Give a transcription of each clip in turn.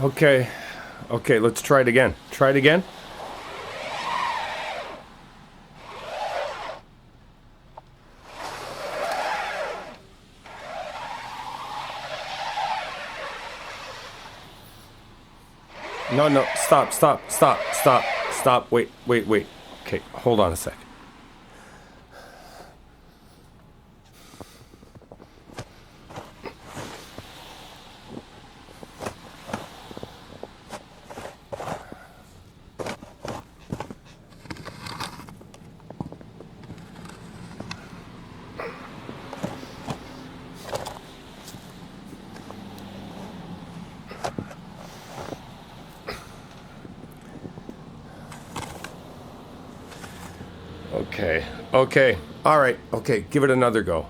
Okay. Okay, let's try it again. Try it again. No, no, stop, stop, stop, stop, stop. Wait, wait, wait. Okay, hold on a sec. Okay, okay, all right, okay, give it another go.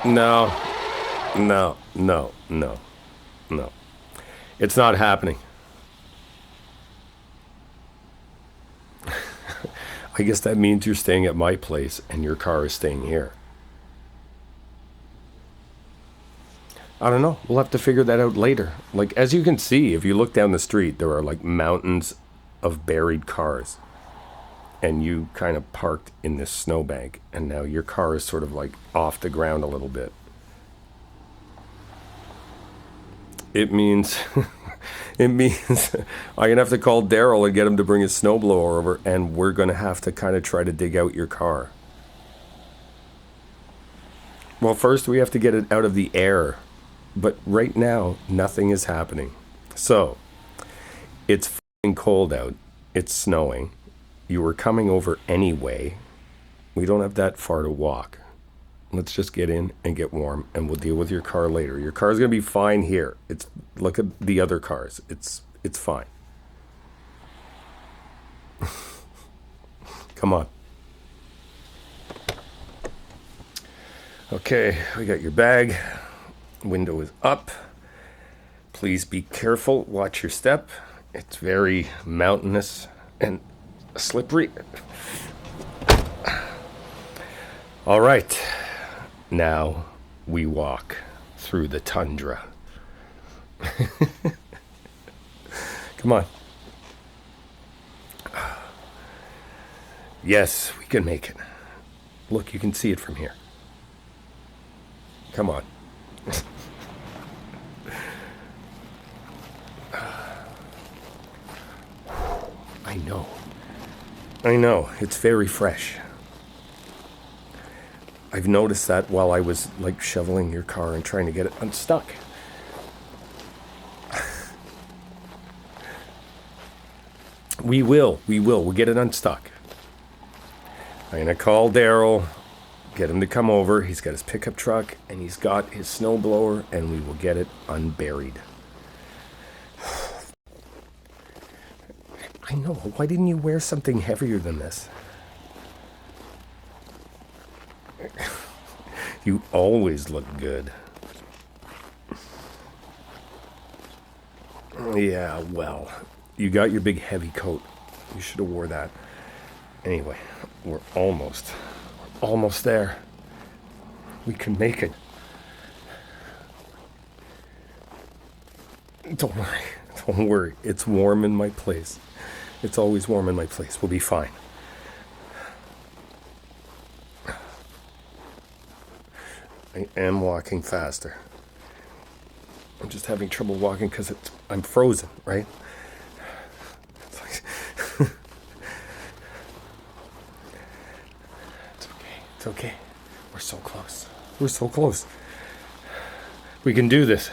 No, no, no, no, no. It's not happening. I guess that means you're staying at my place and your car is staying here. I don't know. We'll have to figure that out later. Like, as you can see, if you look down the street, there are like mountains of buried cars. And you kind of parked in this snowbank, and now your car is sort of like off the ground a little bit. It means, it means I'm gonna have to call Daryl and get him to bring his snowblower over, and we're gonna have to kind of try to dig out your car. Well, first we have to get it out of the air, but right now nothing is happening. So it's f***ing cold out. It's snowing. You were coming over anyway. We don't have that far to walk. Let's just get in and get warm, and we'll deal with your car later. Your car's gonna be fine here. It's look at the other cars. It's fine. Come on. Okay, we got your bag. Window is up. Please be careful. Watch your step. It's very mountainous and slippery. All right. Now we walk through the tundra. Come on. Yes, we can make it. Look, you can see it from here. Come on. I know. I know. It's very fresh. I've noticed that while I was like shoveling your car and trying to get it unstuck. We'll get it unstuck. I'm gonna call Daryl, get him to come over. He's got his pickup truck and he's got his snowblower, and we will get it unburied. I know. Why didn't you wear something heavier than this? You always look good. Yeah, well, you got your big heavy coat. You should have wore that. Anyway, we're almost there. We can make it. Don't worry. It's warm in my place. It's always warm in my place. We'll be fine. I am walking faster. I'm just having trouble walking because I'm frozen, right? It's like it's okay. It's okay. We're so close. We're so close. We can do this.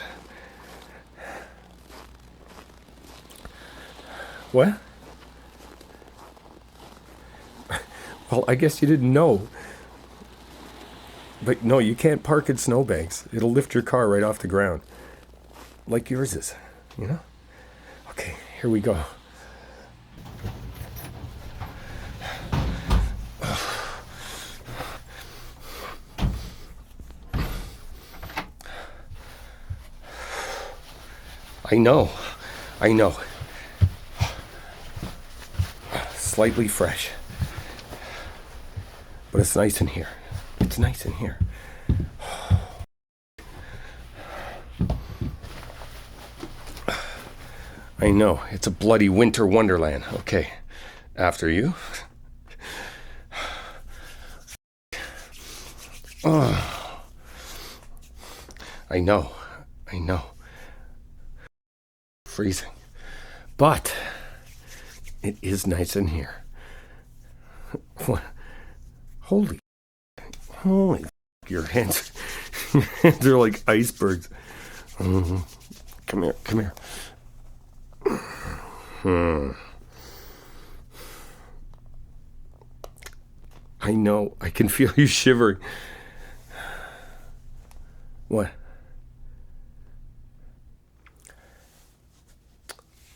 What? Well, I guess you didn't know. But no, you can't park in snowbanks. It'll lift your car right off the ground. Like yours is, you know? Okay, here we go. I know. I know. Slightly fresh. But it's nice in here. It's nice in here. I know. It's a bloody winter wonderland. Okay. After you. Oh. I know. I know. Freezing. But it is nice in here. What? Holy. Your hands. Your hands are like icebergs. Mm-hmm. Come here. Come here. I know. I can feel you shivering. What?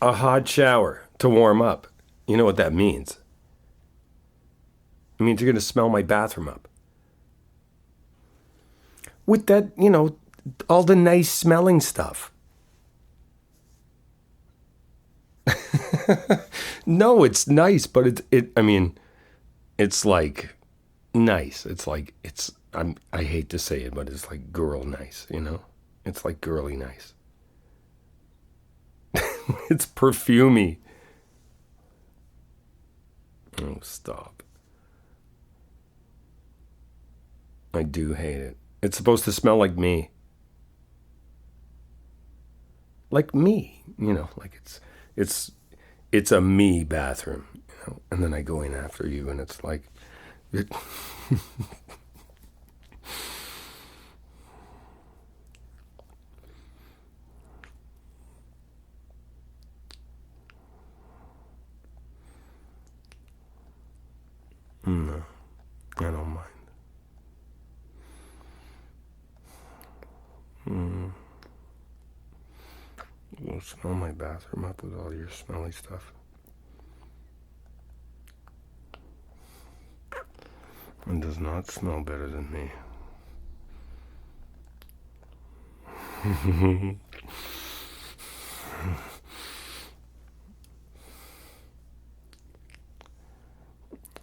A hot shower to warm up. You know what that means? It means you're going to smell my bathroom up. With that, all the nice smelling stuff. No, it's nice, but it's like nice. I hate to say it, but it's like girl nice, It's like girly nice. It's perfumey. Oh, stop. I do hate it. It's supposed to smell like me. Like me, like it's a me bathroom, and then I go in after you, and it's like it. No, I don't mind. You'll smell my bathroom up with all your smelly stuff. It does not smell better than me.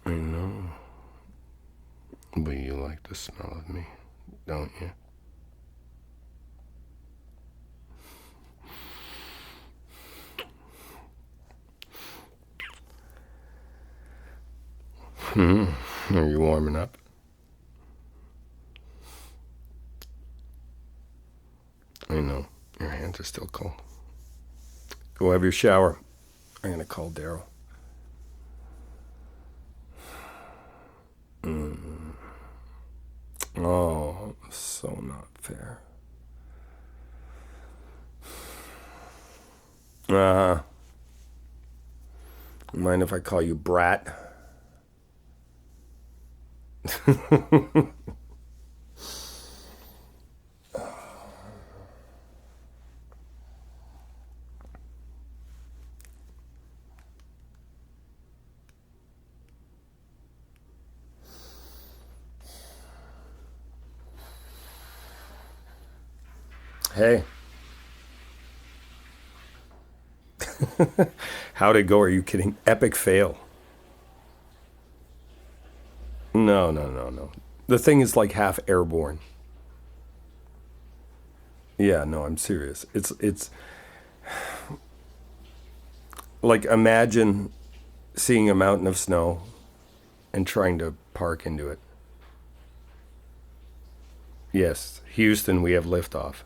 I know. But you like the smell of me, don't you? Are you warming up? I know. Your hands are still cold. Go have your shower. I'm going to call Daryl. Oh, so not fair. Mind if I call you Brat? Hey. How'd it go? Are you kidding? Epic fail. No. The thing is like half airborne. Yeah, no, I'm serious. It's like imagine seeing a mountain of snow and trying to park into it. Yes, Houston, we have liftoff.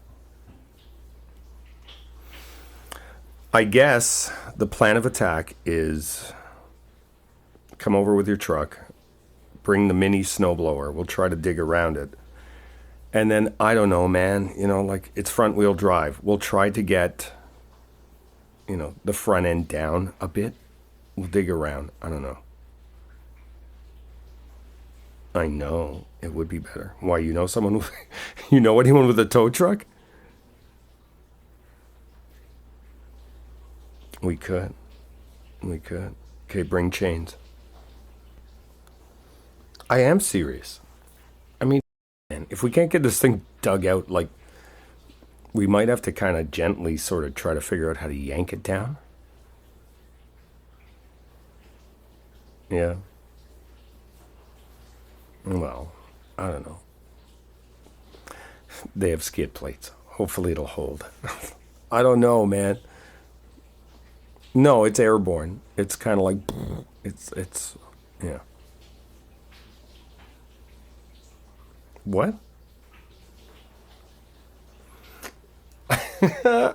I guess the plan of attack is come over with your truck, bring the mini snowblower. We'll try to dig around it. And then, I don't know, man, like it's front wheel drive. We'll try to get, the front end down a bit. We'll dig around. I don't know. I know. It would be better. Why, someone with, anyone with a tow truck? We could. Okay, bring chains. I am serious. I mean, man, if we can't get this thing dug out, like, We might have to kind of gently sort of try to figure out how to yank it down. Yeah. Well, I don't know. They have skid plates. Hopefully it'll hold. I don't know, man. No, it's airborne. It's kind of like it's yeah. What?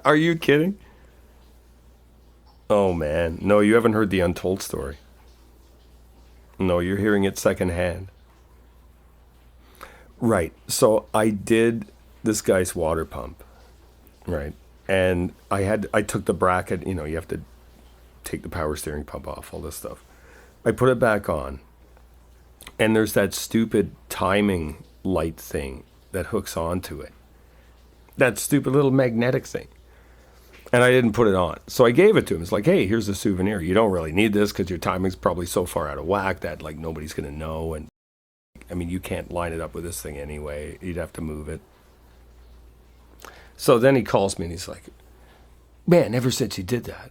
Are you kidding? Oh man. No, you haven't heard the untold story. No, you're hearing it secondhand. Right. So I did this guy's water pump, right? And I took the bracket, you have to take the power steering pump off, all this stuff. I put it back on, and there's that stupid timing light thing that hooks onto it. That stupid little magnetic thing. And I didn't put it on. So I gave it to him. It's like, hey, here's a souvenir. You don't really need this because your timing's probably so far out of whack that like nobody's going to know. And I mean, you can't line it up with this thing anyway. You'd have to move it. So then he calls me and he's like, man, ever since you did that,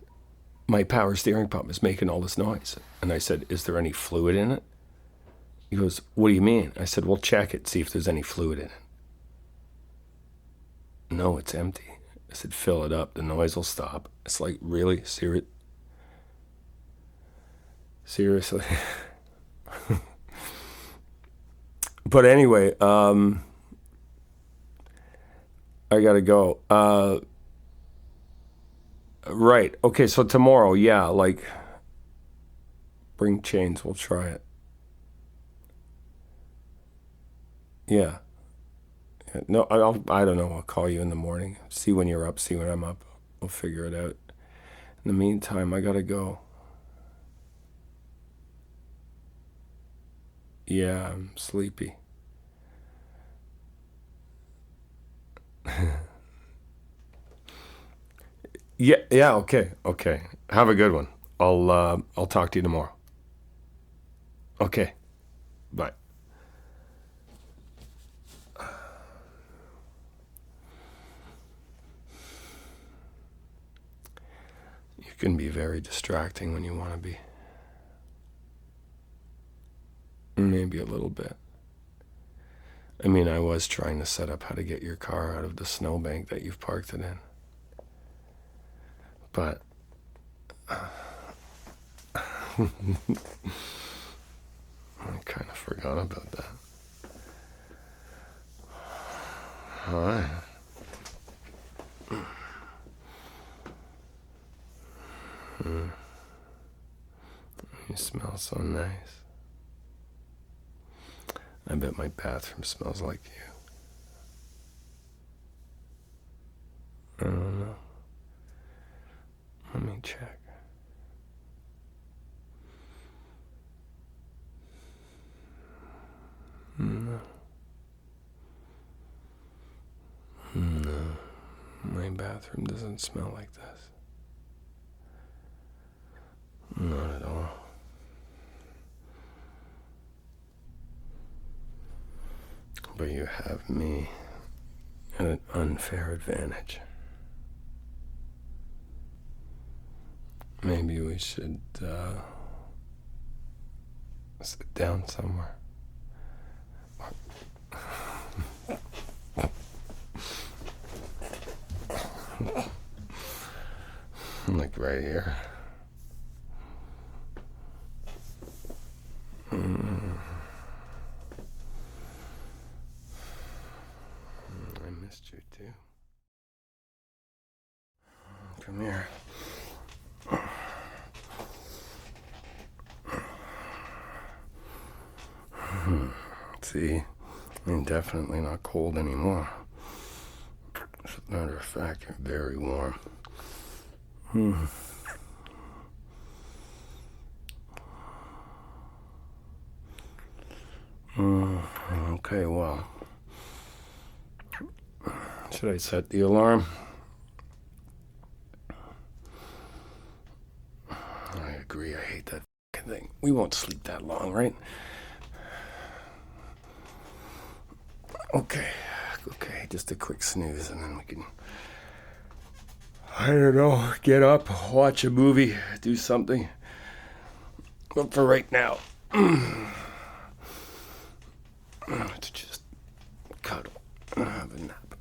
my power steering pump is making all this noise. And I said, is there any fluid in it? He goes, what do you mean? I said, well, check it, see if there's any fluid in it. No, it's empty. I said, fill it up, the noise will stop. It's like, really? Seriously? But anyway, I gotta go. Right. Okay, so tomorrow, yeah, like, bring chains, we'll try it. Yeah. No, I don't know. I'll call you in the morning. See when you're up, see when I'm up. We'll figure it out. In the meantime, I gotta go. Yeah, I'm sleepy. Yeah, okay. Have a good one. I'll talk to you tomorrow. Okay. Bye. You can be very distracting when you want to be. Maybe a little bit. I mean, I was trying to set up how to get your car out of the snowbank that you've parked it in. But I kind of forgot about that. All right. You smell so nice. I bet my bathroom smells like you. I don't know. Let me check. No. No. My bathroom doesn't smell like this. Not at all. But you have me at an unfair advantage. Maybe we should sit down somewhere. Like right here. I missed you too. Come here. See, I'm definitely not cold anymore. As a matter of fact, you're very warm. Okay, well, should I set the alarm? I agree, I hate that thing. We won't sleep that long, right? Okay, Okay, just a quick snooze and then we can, I don't know, get up, watch a movie, do something. But for right now, let's just cuddle and have a nap.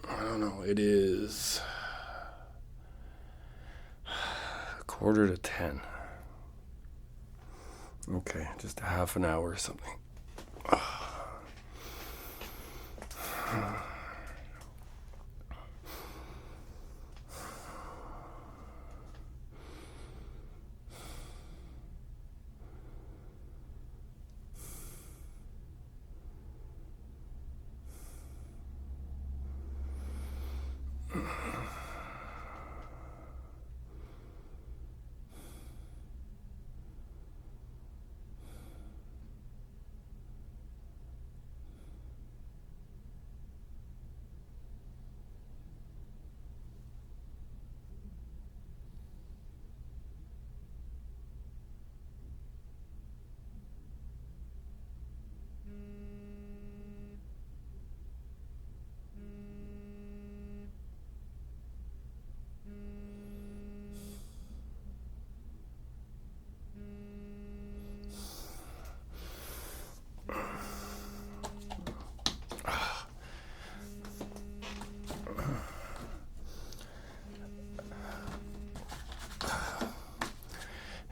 I don't know, it is 9:45. Okay, just a half an hour or something.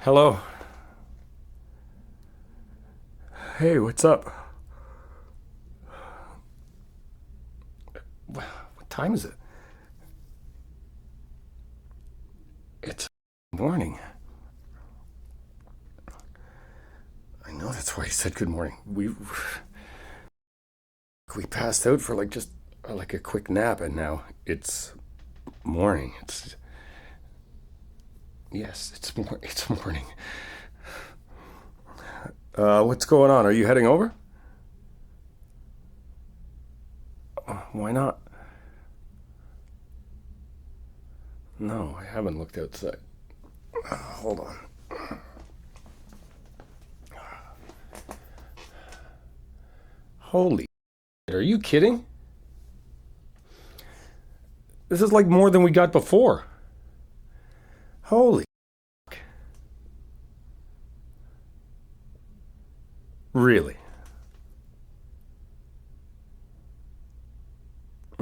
Hello. Hey, what's up? What time is it? It's morning. I know, that's why he said good morning. We passed out for like just like a quick nap and now it's morning. It's morning. What's going on? Are you heading over? Why not? No, I haven't looked outside. Hold on. Holy shit, are you kidding? This is like more than we got before. Holy fuck. Really?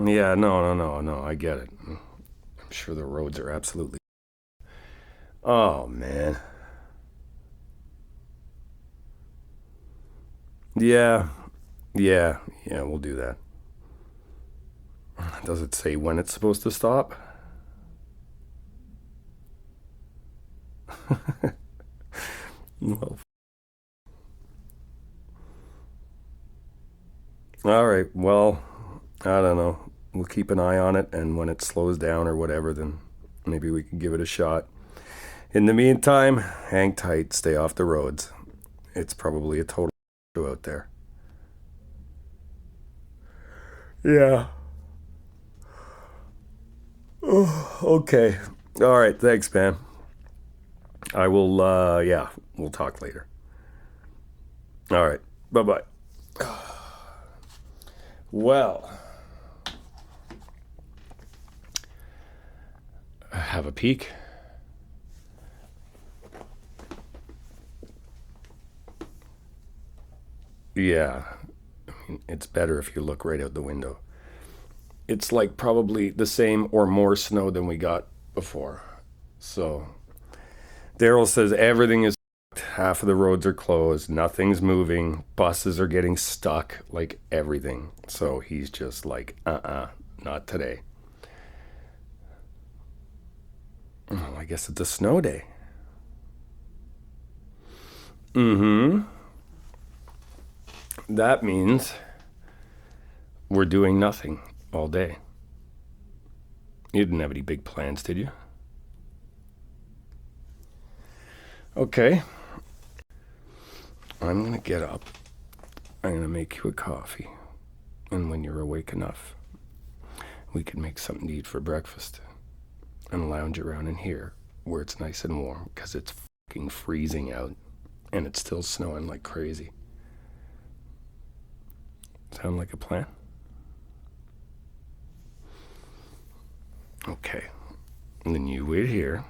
Yeah, no, I get it. I'm sure the roads are absolutely... Oh, man. Yeah, we'll do that. Does it say when it's supposed to stop? Well, all right, well, I don't know. We'll keep an eye on it, and when it slows down or whatever, then maybe we can give it a shot. In the meantime, hang tight, stay off the roads. It's probably a total out there. Yeah. Oh, okay. All right, thanks, man. I will, yeah, we'll talk later. All right, bye-bye. Well, have a peek. Yeah, I mean, it's better if you look right out the window. It's like probably the same or more snow than we got before. So, Daryl says everything is half of the roads are closed, nothing's moving, buses are getting stuck, like everything. So he's just like, not today. Oh, I guess it's a snow day. Mm-hmm. That means we're doing nothing all day. You didn't have any big plans, did you? Okay. I'm going to get up. I'm going to make you a coffee. And when you're awake enough, we can make something to eat for breakfast. and lounge around in here where it's nice and warm because it's fucking freezing out and it's still snowing like crazy. Sound like a plan? Okay. And then you wait here.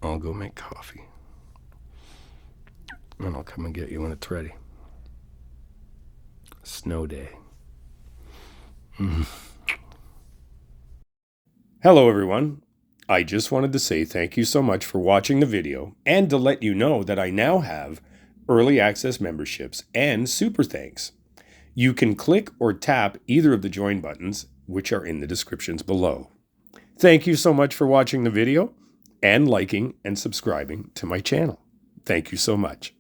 I'll go make coffee. And I'll come and get you when it's ready. Snow day. Hello everyone. I just wanted to say thank you so much for watching the video and to let you know that I now have early access memberships and super thanks. You can click or tap either of the join buttons, which are in the descriptions below. Thank you so much for watching the video and liking and subscribing to my channel. Thank you so much.